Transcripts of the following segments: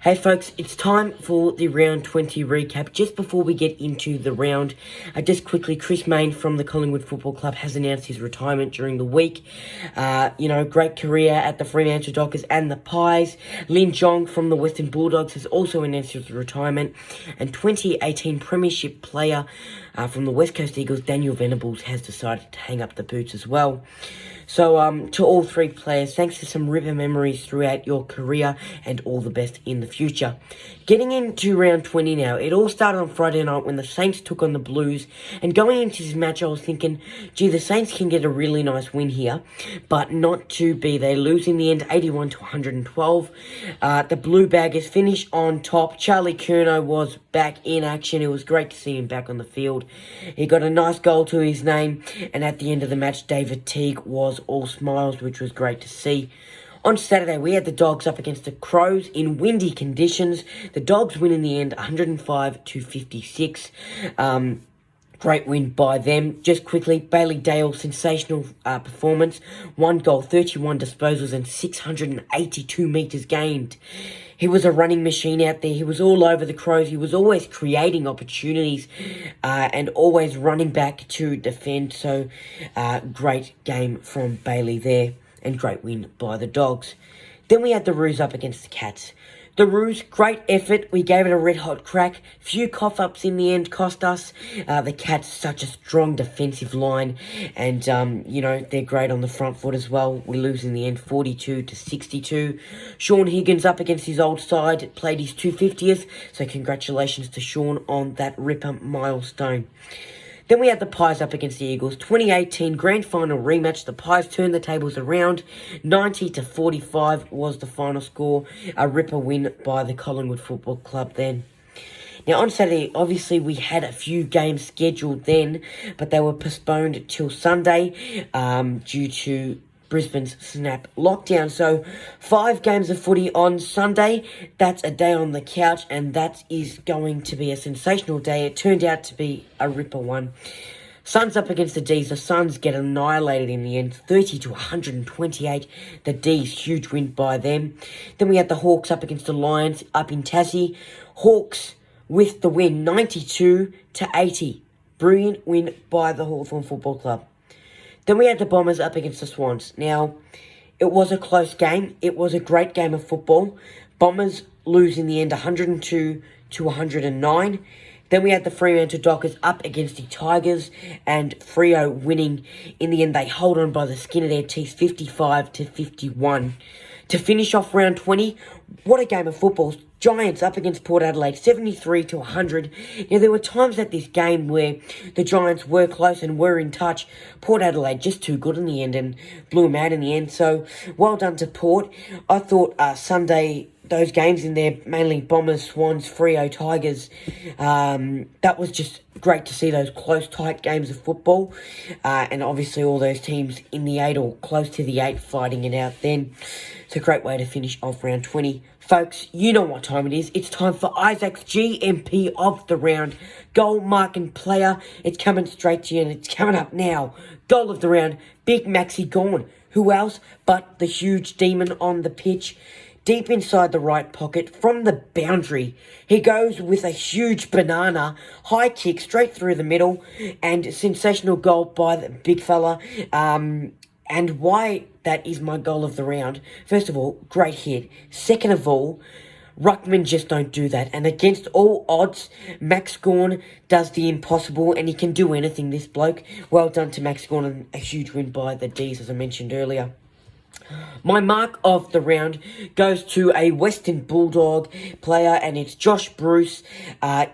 Hey folks, it's time for the round 20 recap. Just before we get into the round, just quickly, Chris Mayne from the Collingwood Football Club has announced his retirement during the week. Great career at the Fremantle Dockers and the Pies. Lin Jong from the Western Bulldogs has also announced his retirement. And 2018 Premiership player from the West Coast Eagles, Daniel Venables, has decided to hang up the boots as well. So, to all three players, thanks for some River memories throughout your career and all the best in the future. Getting into round 20 now, it all started on Friday night when the Saints took on the Blues. And going into this match, I was thinking, gee, the Saints can get a really nice win here, but not to be. They lose in the end, 81-112. The Blue Baggers finish on top. Charlie Curnow was back in action. It was great to see him back on the field. He got a nice goal to his name, and at the end of the match, David Teague was all smiles, which was great to see. On Saturday, we had the Dogs up against the Crows in windy conditions. The Dogs win in the end, 105-56. Great win by them. Just quickly, Bailey Dale, sensational performance. 1 goal, 31 disposals, and 682 metres gained. He was a running machine out there. He was all over the Crows. He was always creating opportunities and always running back to defend. So, great game from Bailey there and great win by the Dogs. Then we had the Roos up against the Cats. The Roos, great effort. We gave it a red-hot crack. Few cough-ups in the end cost us. The Cats, such a strong defensive line. And, they're great on the front foot as well. We lose in the end, 42-62. Sean Higgins up against his old side. Played his 250th. So congratulations to Sean on that ripper milestone. Then we had the Pies up against the Eagles. 2018 Grand Final rematch. The Pies turned the tables around. 90-45 was the final score. A ripper win by the Collingwood Football Club then. Now, on Saturday, obviously, we had a few games scheduled then, but they were postponed till Sunday due to Brisbane's snap lockdown. So 5 games of footy on Sunday. That's a day on the couch, and that is going to be a sensational day. It turned out to be a ripper one. Suns up against the D's. The Suns get annihilated in the end, 30-128. The D's, huge win by them. Then we had the Hawks up against the Lions up in Tassie. Hawks with the win, 92-80. Brilliant win by the Hawthorn Football Club. Then we had the Bombers up against the Swans. Now, it was a close game. It was a great game of football. Bombers lose in the end 102-109. Then we had the Fremantle Dockers up against the Tigers and Freo winning. In the end, they hold on by the skin of their teeth, 55-51. To finish off round 20, what a game of football. Giants up against Port Adelaide, 73-100. Now, there were times at this game where the Giants were close and were in touch. Port Adelaide just too good in the end and blew them out in the end. So, well done to Port. I thought Sunday, those games in there, mainly Bombers, Swans, Freo, Tigers, that was just great to see those close, tight games of football. And obviously all those teams in the 8 or close to the 8 fighting it out then. It's a great way to finish off round 20. Folks, you know what time it is. It's time for Isaac's GMP of the round. Goal, mark and player. It's coming straight to you and it's coming up now. Goal of the round, Big Maxi Gawn. Who else but the huge demon on the pitch? Deep inside the right pocket, from the boundary, he goes with a huge banana, high kick straight through the middle, and sensational goal by the big fella. And why that is my goal of the round, first of all, great hit. Second of all, ruckmen just don't do that. And against all odds, Max Gawn does the impossible, and he can do anything, this bloke. Well done to Max Gawn, and a huge win by the D's, as I mentioned earlier. My mark of the round goes to a Western Bulldog player, and it's Josh Bruce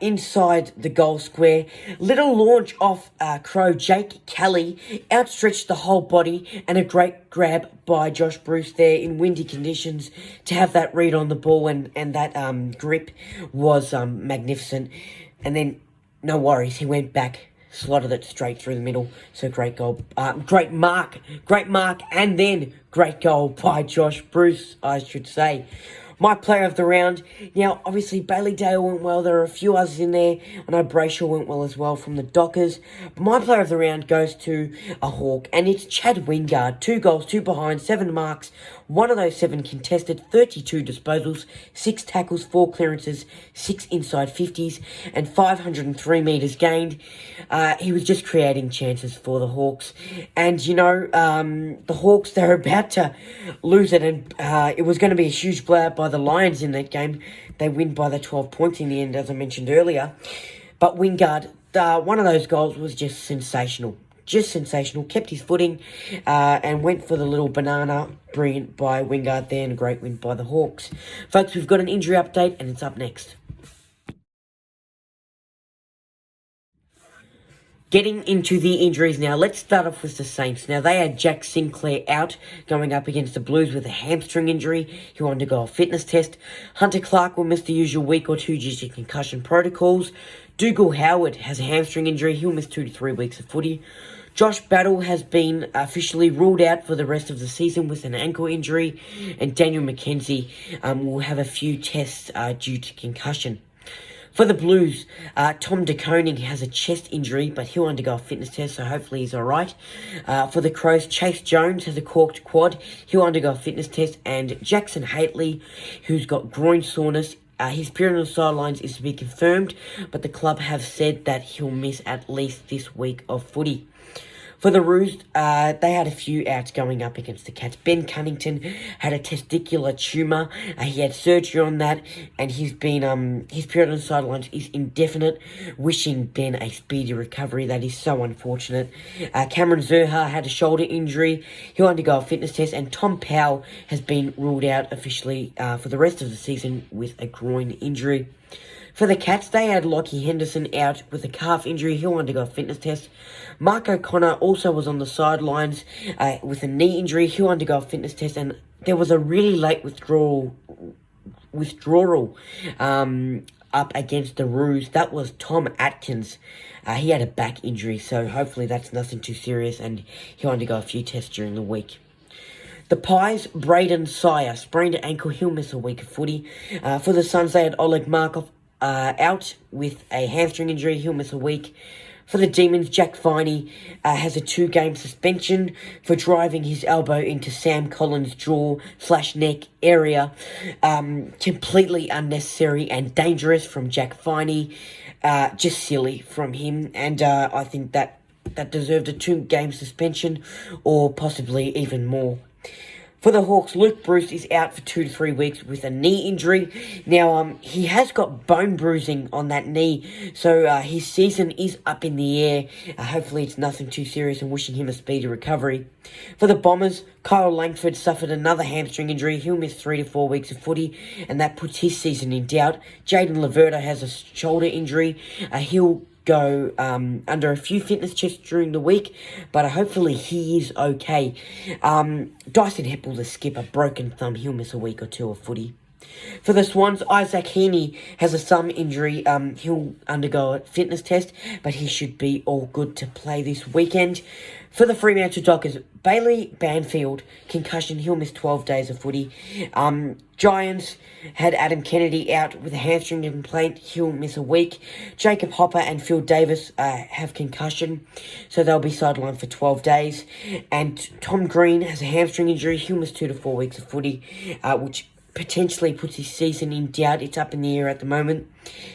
inside the goal square. Little launch off Crow Jake Kelly, outstretched the whole body, and a great grab by Josh Bruce there in windy conditions to have that read on the ball, and that grip was magnificent. And then, no worries, he went back, slotted it straight through the middle. So great goal. Great mark, and then great goal by Josh Bruce, I should say. My player of the round. Now, obviously, Bailey Dale went well. There are a few others in there. I know Brayshaw went well as well from the Dockers. But my player of the round goes to a Hawk, and it's Chad Wingard. 2 goals, 2 behind, 7 marks, 1 of those 7 contested, 32 disposals, 6 tackles, 4 clearances, 6 inside 50s, and 503 metres gained. He was just creating chances for the Hawks. And, the Hawks, they're about to lose it, and it was going to be a huge blowout by the Lions in that game. They win by the 12 points in the end, as I mentioned earlier. But Wingard, one of those goals was just sensational. Just sensational. Kept his footing and went for the little banana. Brilliant by Wingard there, and a great win by the Hawks. Folks, we've got an injury update, and it's up next. Getting into the injuries now, let's start off with the Saints. Now, they had Jack Sinclair out going up against the Blues with a hamstring injury. He'll undergo a fitness test. Hunter Clark will miss the usual week or two due to concussion protocols. Dougal Howard has a hamstring injury. He'll miss 2 to 3 weeks of footy. Josh Battle has been officially ruled out for the rest of the season with an ankle injury. And Daniel McKenzie will have a few tests due to concussion. For the Blues, Tom De Koning has a chest injury, but he'll undergo a fitness test, so hopefully he's all right. For the Crows, Chase Jones has a corked quad. He'll undergo a fitness test. And Jackson Haitley, who's got groin soreness, his period on the sidelines is to be confirmed, but the club have said that he'll miss at least this week of footy. For the Roos, they had a few outs going up against the Cats. Ben Cunnington had a testicular tumour. He had surgery on that, and his period on the sidelines is indefinite. Wishing Ben a speedy recovery. That is so unfortunate. Cameron Zurha had a shoulder injury. He'll undergo a fitness test, and Tom Powell has been ruled out officially for the rest of the season with a groin injury. For the Cats, they had Lockie Henderson out with a calf injury. He'll undergo a fitness test. Mark O'Connor also was on the sidelines with a knee injury. He'll undergo a fitness test. And there was a really late withdrawal up against the Roos. That was Tom Atkins. He had a back injury, so hopefully that's nothing too serious, and he'll undergo a few tests during the week. The Pies, Braden Sire, sprained ankle. He'll miss a week of footy. For the Suns, they had Oleg Markov out with a hamstring injury. He'll miss a week. For the Demons, Jack Viney has a 2-game suspension for driving his elbow into Sam Collins' jaw/neck area. Completely unnecessary and dangerous from Jack Viney. Just silly from him. And I think that deserved a 2-game suspension, or possibly even more. For the Hawks, Luke Bruce is out for 2 to 3 weeks with a knee injury. Now, he has got bone bruising on that knee, so his season is up in the air. Hopefully it's nothing too serious, and wishing him a speedy recovery. For the Bombers, Kyle Langford suffered another hamstring injury. He'll miss 3 to 4 weeks of footy, and that puts his season in doubt. Jaden Laverta has a shoulder injury. He'll go under a few fitness tests during the week, but hopefully he is okay. Dyson Heppel, the skipper, broken thumb. He'll miss a week or two of footy. For the Swans, Isaac Heaney has a thumb injury. He'll undergo a fitness test, but he should be all good to play this weekend. For the Fremantle Dockers, Bailey Banfield, concussion. He'll miss 12 days of footy. Giants had Adam Kennedy out with a hamstring complaint. He'll miss a week. Jacob Hopper and Phil Davis have concussion, so they'll be sidelined for 12 days. And Tom Green has a hamstring injury. He'll miss 2 to 4 weeks of footy, which potentially puts his season in doubt. It's up in the air at the moment.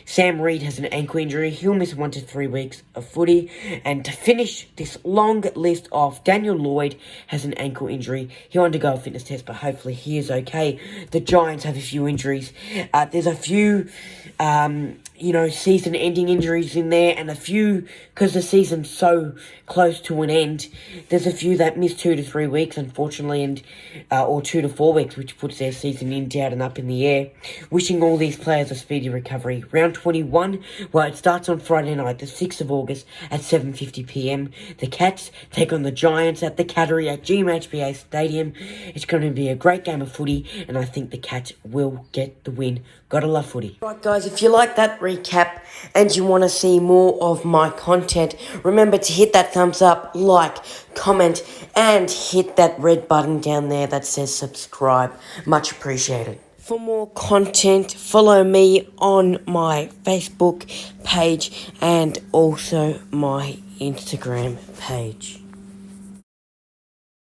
Sam Reid has an ankle injury. He'll miss 1 to 3 weeks of footy. And to finish this long list off, Daniel Lloyd has an ankle injury. He'll undergo a fitness test, but hopefully he is okay. The Giants have a few injuries. There's a few, season-ending injuries in there, and a few, because the season's so close to an end, there's a few that miss 2 to 3 weeks, unfortunately, and or 2 to 4 weeks, which puts their season in doubt and up in the air. Wishing all these players a speedy recovery. Round 21, well, it starts on Friday night, the 6th of August at 7:50 p.m. The Cats take on the Giants at the Cattery at GMHBA Stadium. It's going to be a great game of footy, and I think the Cats will get the win. Gotta love footy. Right, guys, if you like that recap and you want to see more of my content, remember to hit that thumbs up, like, comment, and hit that red button down there that says subscribe. Much appreciated. For more content, follow me on my Facebook page and also my Instagram page.